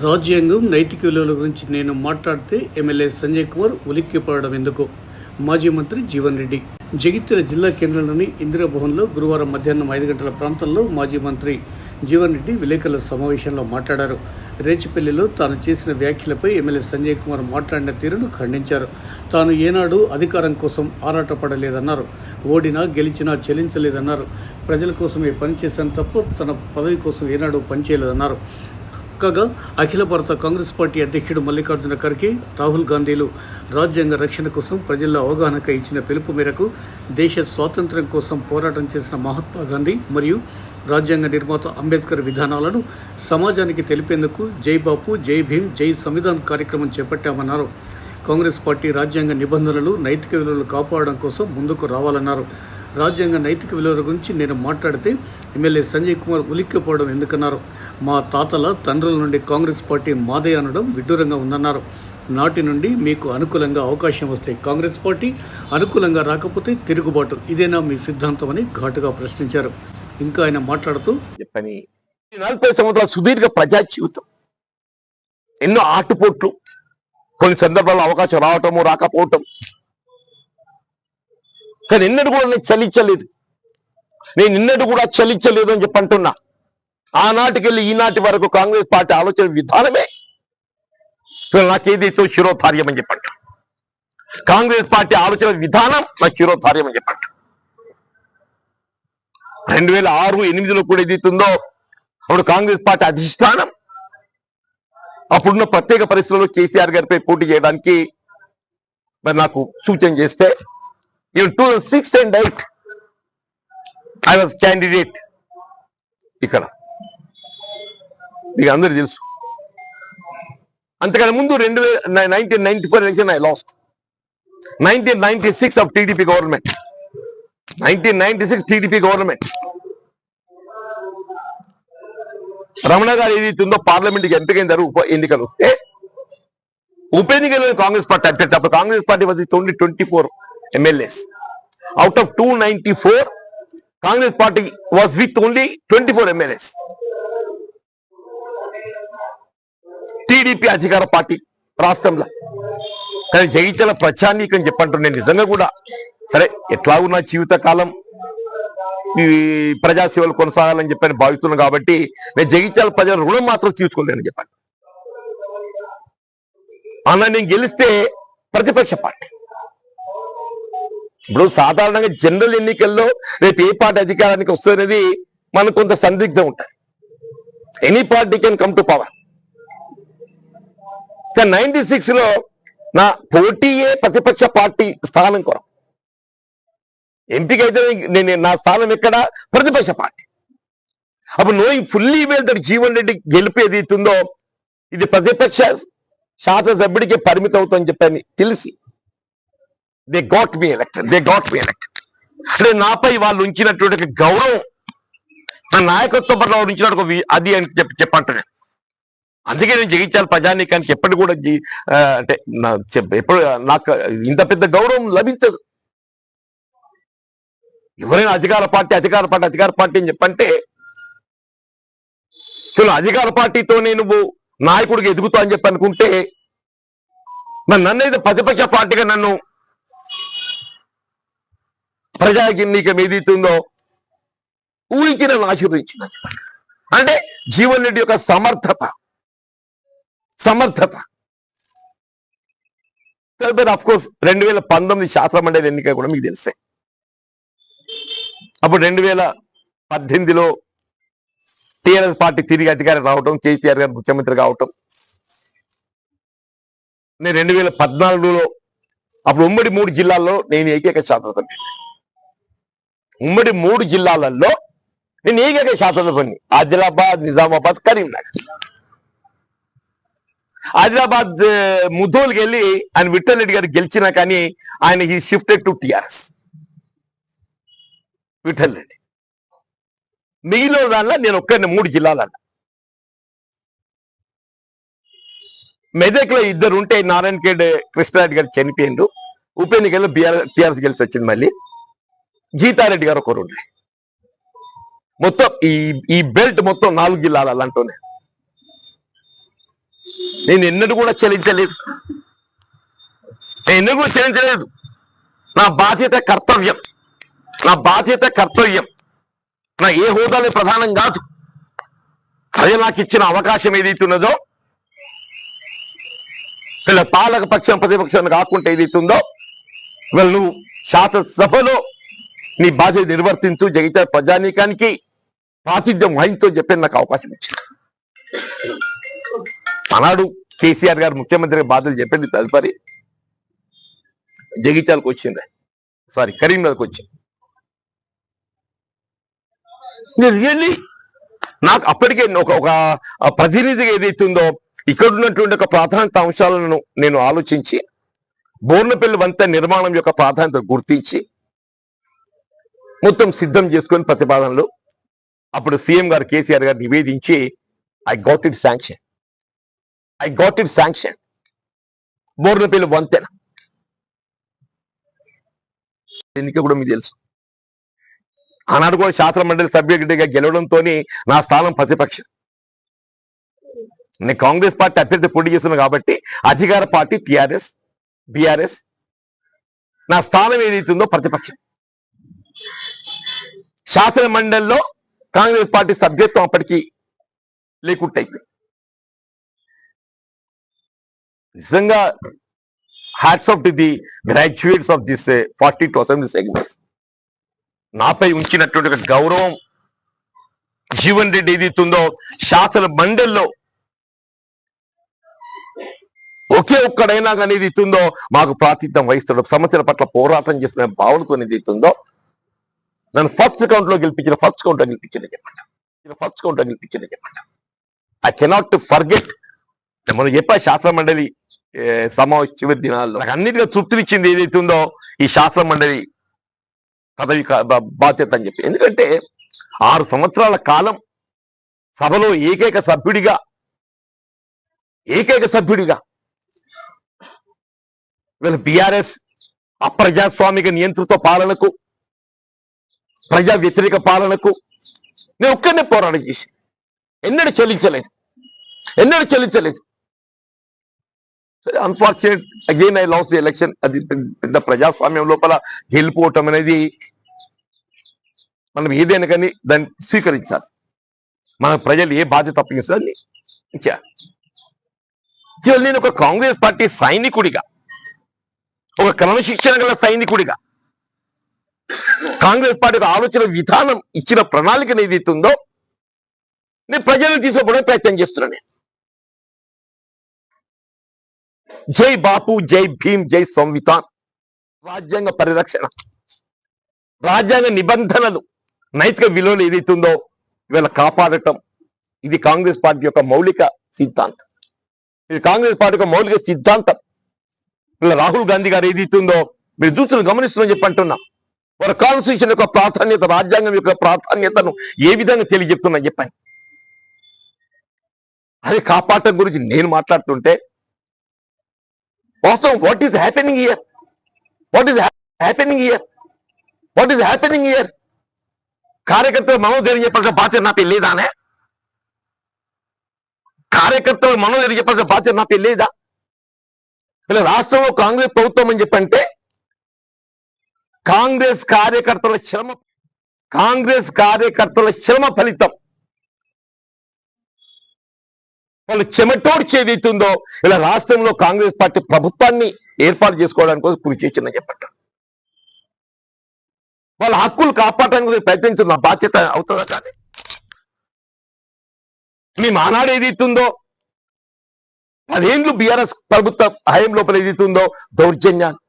రాజ్యాంగం నైతిక విలువల గురించి నేను మాట్లాడితే ఎమ్మెల్యే సంజయ్ కుమార్ ఉలిక్కిపడడం ఎందుకు? మాజీ మంత్రి జీవన్ రెడ్డి జగిత్యాల జిల్లా కేంద్రంలోని ఇందిరాభవన్లో గురువారం మధ్యాహ్నం 5 గంటల ప్రాంతంలో మాజీ మంత్రి జీవన్ రెడ్డి విలేకరుల సమావేశంలో మాట్లాడారు. రేచిపల్లిలో తాను చేసిన వ్యాఖ్యలపై ఎమ్మెల్యే సంజయ్ కుమార్ మాట్లాడిన తీరును ఖండించారు. తాను ఏనాడు అధికారం కోసం ఆరాటపడలేదన్నారు. ఓడినా గెలిచినా చెల్లించలేదన్నారు. ప్రజల కోసమే పనిచేశాను తప్ప తన పదవి కోసం ఏనాడు పనిచేయలేదన్నారు. కాగా అఖిల భారత కాంగ్రెస్ పార్టీ అధ్యక్షుడు మల్లికార్జున ఖర్గే, రాహుల్ గాంధీలు రాజ్యాంగ రక్షణ కోసం ప్రజల్లో అవగాహనకై ఇచ్చిన పిలుపు మేరకు దేశ స్వాతంత్ర్యం కోసం పోరాటం చేసిన మహాత్మా గాంధీ మరియు రాజ్యాంగ నిర్మాత అంబేద్కర్ విధానాలను సమాజానికి తెలిపేందుకు జై బాపు, జై భీమ్, జై సంవిధాన్ కార్యక్రమం చేపట్టామన్నారు. కాంగ్రెస్ పార్టీ రాజ్యాంగ నిబంధనలు, నైతిక విలువలు కాపాడడం కోసం ముందుకు రావాలన్నారు. రాజ్యాంగ నైతిక విలువల గురించి నేను మాట్లాడితే ఎమ్మెల్యే సంజయ్ కుమార్ ఉలిక్కిపోవడం ఎందుకన్నారు. మా తాతల తండ్రుల నుండి కాంగ్రెస్ పార్టీ మాదే అనడం విడ్డూరంగా ఉందన్నారు. నాటి నుండి మీకు అనుకూలంగా అవకాశం వస్తే కాంగ్రెస్ పార్టీ, అనుకూలంగా రాకపోతే తిరుగుబాటు, ఇదేనా మీ సిద్ధాంతం అని ఘాటుగా ప్రశ్నించారు. ఇంకా ఆయన మాట్లాడుతూ 40 సంవత్సరాల సుదీర్ఘ ప్రజా జీవితం, ఎన్నో ఆటుపోట్లు, కొన్ని సందర్భాల్లో అవకాశం రావటము రాకపోవటం, కానీ నిన్నటి కూడా నేను చలించలేదు. అని చెప్పి అంటున్నా. ఆనాటికెళ్ళి ఈనాటి వరకు కాంగ్రెస్ పార్టీ ఆలోచన విధానమే నాకేదైతే శిరోధార్యం అని చెప్పంట. కాంగ్రెస్ పార్టీ ఆలోచన విధానం నా శిరోధార్యం అని చెప్పంట. 2006-2008లో కూడా ఏదైతుందో అప్పుడు కాంగ్రెస్ పార్టీ అధిష్టానం అప్పుడున్న ప్రత్యేక పరిస్థితుల్లో కేసీఆర్ గారిపై పోటీ చేయడానికి మరి నాకు సూచన చేస్తే, in 2006 and 2008 I was candidate ఇక్కడ, మీకు అందరూ తెలుసు. అంతకన్నా ముందు 1994 election I lost. 1996 of TDP government, 1996 TDP government Ramana గారు ఏదైతుందో పార్లమెంట్కి ఎంపికైన ఉప ఎన్నికలు వస్తే ఉప ఎన్నికల్లో కాంగ్రెస్ పార్టీ అప్పుడు Congress party was only 24 MLAs. Out of 294, Congress party was with only 24 MLAs. TDP అధికార పార్టీ రాష్ట్రంలో. కానీ జగిత్యాల ప్రజానీకం చెప్పంటారు. నేను నిజంగా కూడా సరే ఎట్లాగూ నా జీవితకాలం ఈ ప్రజాసేవలు కొనసాగాలని చెప్పని భావిస్తున్నాను కాబట్టి నేను జగిత్యాల ప్రజల రుణం మాత్రం తీర్చుకోలేని చెప్పండి. అన్న నేను గెలిస్తే ప్రతిపక్ష పార్టీ. ఇప్పుడు సాధారణంగా జనరల్ ఎన్నికల్లో రేపు ఏ పార్టీ అధికారానికి వస్తున్నది మనకు కొంత సందిగ్ధం ఉంటుంది. Any party can come to power. 96లో నా పోటీయే ప్రతిపక్ష పార్టీ స్థానం కొరకు. ఎంపిక అయితే నా స్థానం ఎక్కడ? ప్రతిపక్ష పార్టీ. అప్పుడు knowing fully well that Jeevan Reddy గెలుపు ఏదైతుందో ఇది ప్రతిపక్ష శాసనసభ్యుడికి పరిమితం అవుతుందని చెప్పని తెలిసి దే గాట్ మీ ఎలక్టెడ్. అంటే నాపై వాళ్ళు ఉంచినటువంటి గౌరవం, నా నాయకత్వం పట్ల ఉంచినట్టు అది అని చెప్పంటున్నాను. అందుకే నేను జగిత్యాల ప్రజానీకానికి ఎప్పటి కూడా అంటే ఎప్పుడు నాకు ఇంత పెద్ద గౌరవం లభించదు. ఎవరైనా అధికార పార్టీ అని చెప్పంటే అధికార పార్టీతో నేను నాయకుడికి ఎదుగుతా అని చెప్పి అనుకుంటే నన్నైతే ప్రతిపక్ష పార్టీగా నన్ను ప్రజానీకం ఏదైతుందో ఊహించిన ఆశీర్వదించిన అంటే జీవన్ రెడ్డి యొక్క సమర్థత. అఫ్ కోర్స్ 2019 శాసనమండలి ఎన్నిక కూడా మీకు తెలిసే. అప్పుడు 2018లో టీఆర్ఎస్ పార్టీ తిరిగి అధికారం రావటం, కేసీఆర్ గారు ముఖ్యమంత్రి కావటం. నేను 2014లో అప్పుడు ఉమ్మడి 3 జిల్లాల్లో నేను ఏకైక శాసనసభ్యుని. ఉమ్మడి 3 జిల్లాలలో నేను ఏకైక శాసనసభ్యుని. ఆదిలాబాద్, నిజామాబాద్, కరీంనగర్. ఆదిలాబాద్ ముధోల్కి వెళ్ళి ఆయన విఠల్ రెడ్డి గారు గెలిచినా కానీ ఆయన he shifted to TRS. Vithal Reddy మిగిలిన దానిలో నేను ఒక్కరిని 3 జిల్లాలన్నా. మెదక్లో 2 ఉంటే నారాయణఖేడ్ కృష్ణారెడ్డి గారు చనిపోయిండు. ఉప ఎన్నికల్లో టిఆర్ఎస్ గెలిచి వచ్చింది. మళ్ళీ జీతారెడ్డి గారు ఒకరు ఉండే. మొత్తం ఈ బెల్ట్ మొత్తం 4 జిల్లాలు అంటూనే. నేను ఎన్నడూ కూడా చెల్లించలేదు. నా బాధ్యత కర్తవ్యం, నా ఏ హోదాలో ప్రధానం కాదు. ప్రజలు నాకు ఇచ్చిన అవకాశం ఏదైతున్నదో, వీళ్ళ పాలక పక్షం ప్రతిపక్షం కాకుండా ఏదైతుందో, వీళ్ళు నువ్వు శాసనసభలో నీ బాధ్యత నిర్వర్తించు, జగిత్యాల ప్రజానీకానికి ప్రాతిథ్యం వహించు చెప్పి నాకు అవకాశం ఇచ్చింది. ఆనాడు కేసీఆర్ గారు ముఖ్యమంత్రిగా బాధ్యతలు చెప్పింది. తదుపరి జగిత్యాలకు వచ్చింది, కరీంనగర్కి వచ్చింది. రియల్లీ నాకు అప్పటికే ఒక ప్రతినిధిగా ఏదైతుందో ఇక్కడ ఉన్నటువంటి ఒక ప్రాధాన్యత అంశాలను నేను ఆలోచించి బోర్నపల్లి వంతెన నిర్మాణం యొక్క ప్రాధాన్యత గుర్తించి మొత్తం సిద్ధం చేసుకొని ప్రతిపాదనలు అప్పుడు సీఎం గారు కేసీఆర్ గారు నివేదించి I got it sanction Bornapalli వంతెన ఎన్నిక కూడా మీకు తెలుసు. ఆనాడు కూడా శాసన మండలి సభ్యుడిగా గెలవడంతో నా స్థానం ప్రతిపక్షం. నేను కాంగ్రెస్ పార్టీ అభ్యర్థి పోటీ చేస్తున్నాను కాబట్టి అధికార పార్టీ బీఆర్ఎస్, నా స్థానం ఏదైతుందో ప్రతిపక్షం. శాసన మండలిలో కాంగ్రెస్ పార్టీ సభ్యత్వం అప్పటికి లేకుండా అయిపోయింది. నిజంగా hats off to the graduates of this 42 assembly segments. నాపై ఉంచినటువంటి ఒక గౌరవం. జీవన్ రెడ్డి ఏదైతుందో శాసన మండలిలో ఒకే ఒక్కడైనా కానీ ఏదైతుందో మాకు ప్రాతిథ్యం వహిస్తాడు, సమస్యల పట్ల పోరాటం చేస్తున్న భావనతో ఏదైతుందో నన్ను ఫస్ట్ కౌంట్ లో గెలిపించిన చెప్పండి. I cannot forget. మనం చెప్పా శాసన మండలి సమావేశ చివరి దినాల్లో నాకు అన్నిటిగా తృప్తినిచ్చింది ఏదైతుందో ఈ శాసన మండలి పదవి బాధ్యత అని చెప్పి. ఎందుకంటే 6 సంవత్సరాల కాలం సభలో ఏకైక సభ్యుడిగా వీళ్ళ బీఆర్ఎస్ అప్రజాస్వామిక నియంత్రిత పాలనకు, ప్రజా వ్యతిరేక పాలనకు నేను ఒక్కనే పోరాటం చేసి ఎన్నడూ చెల్లించలేదు. సరే, unfortunate again I last the election. అది పెద్ద ప్రజాస్వామ్యం లోపల గెలిపోవటం అనేది మనం ఏదైనా కానీ దాన్ని స్వీకరించాలి. మన ప్రజలు ఏ బాధ్యత అప్పగిస్తారు నేను ఒక కాంగ్రెస్ పార్టీ సైనికుడిగా, ఒక క్రమశిక్షణ గల సైనికుడిగా, కాంగ్రెస్ పార్టీ ఆలోచన విధానం ఇచ్చిన ప్రణాళికను ఏదైతుందో నేను ప్రజలకు తీసుకోవడం ప్రయత్నం చేస్తున్నాను. జై బాపు, జై భీమ్, జై సంవిధాన్, రాజ్యాంగ పరిరక్షణ, రాజ్యాంగ నిబంధనలు, నైతిక విలువలు ఏదైతుందో ఇవాళ కాపాడటం, ఇది కాంగ్రెస్ పార్టీ యొక్క మౌలిక సిద్ధాంతం. ఇలా రాహుల్ గాంధీ గారు ఏదైతుందో మీరు చూస్తున్న గమనిస్తున్నా చెప్పంటున్నా. వారి కాన్స్టిట్యూషన్ యొక్క ప్రాధాన్యత, రాజ్యాంగం యొక్క ప్రాధాన్యతను ఏ విధంగా తెలియజెప్తున్నా చెప్పాను. అది కాపాడటం గురించి నేను మాట్లాడుతుంటే వాస్తవం వాట్ ఈస్ హ్యాపెనింగ్ హియర్? కార్యకర్తలు మనోధైర్యం చెప్పాల్సిన బాధ్యత నాపై లేదానే? కార్యకర్తలు మనోధైర్యం చెప్పాల్సిన బాధ్యత నాపై లేదా? ఇలా రాష్ట్రంలో కాంగ్రెస్ ప్రభుత్వం అని చెప్పంటే కాంగ్రెస్ కార్యకర్తల శ్రమ ఫలితం, వాళ్ళు చెమటోడ్చి ఏదైతుందో ఇలా రాష్ట్రంలో కాంగ్రెస్ పార్టీ ప్రభుత్వాన్ని ఏర్పాటు చేసుకోవడానికి కోసం కృషి చేసిందని చెప్పంటారు. వాళ్ళ హక్కులు కాపాడడానికి ప్రయత్నించిన నా బాధ్యత అవుతుందా? కానీ మీ మానాడు ఏదైతుందో 10 ఏళ్ళు బీఆర్ఎస్ ప్రభుత్వ హయం లోపల ఏదైతుందో దౌర్జన్యాలు,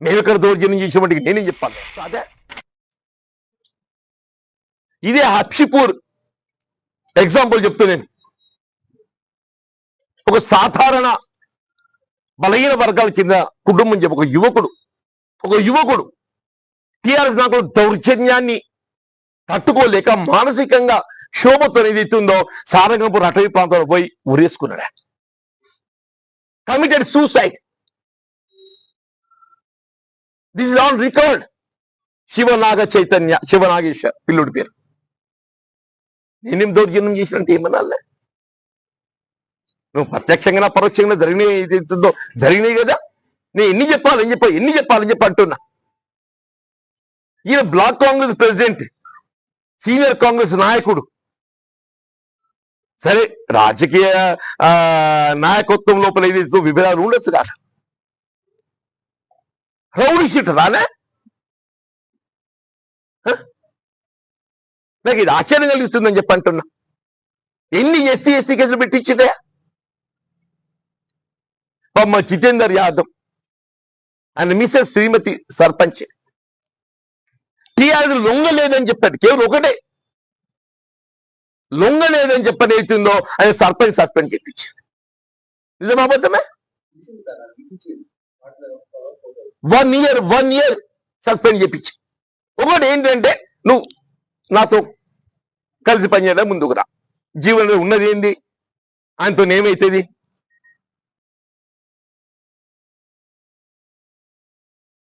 మేము ఇక్కడ దౌర్జన్యం చేసినప్పటికీ నేనేం చెప్పాలి? అదే ఇదే హప్షిపూర్ ఎగ్జాంపుల్ చెప్తున్నాను. ఒక సాధారణ బలహీన వర్గాలకు చెందిన కుటుంబం చెప్పి ఒక యువకుడు టీఆర్ఎస్ నాయకులు దౌర్జన్యాన్ని తట్టుకోలేక మానసికంగా శోభతో ఏదైతుందో సారంగపూర్ అటవీ ప్రాంతంలో పోయి ఉరేసుకున్నాడు. Committed suicide. This is on record. Shivanageshwar పిల్లుడి పేరు. నేనేం దౌర్జన్యం చేసినంటే ఏమన్నా నువ్వు ప్రత్యక్షంగా పరోక్షంగా జరిగినాయి ఏదైతుందో జరిగినాయి కదా. నేను ఎన్ని చెప్పాలని చెప్పి అంటున్నా. ఈయన block Congress president, senior Congress నాయకుడు. సరే, రాజకీయ నాయకత్వం లోపల ఏదైతే విభేదాలు ఉండొచ్చు కాదు. రౌడీ షీట్ రానే నాకు ఇది ఆశ్చర్యం కలుగుతుందని చెప్పి అంటున్నా. ఎన్ని ఎస్సీ కేసులు పెట్టించిండే మా Jitender Yadav and Mrs Shrimati sarpanch TRS లొంగలేదని చెప్పాడు. కేవలం ఒకటే, లొంగలేదని చెప్పని అవుతుందో ఆయన సర్పంచ్ సస్పెండ్ చేయించాడు. నిజమా అబద్ధమే? 1 year సస్పెండ్ చేయించు. ఒకటి ఏంటంటే, నువ్వు నాతో కలిసి పనిచేయడం ముందుకు రా. జీవనంలో ఉన్నది ఏంది, ఆయనతో ఏమైతుంది?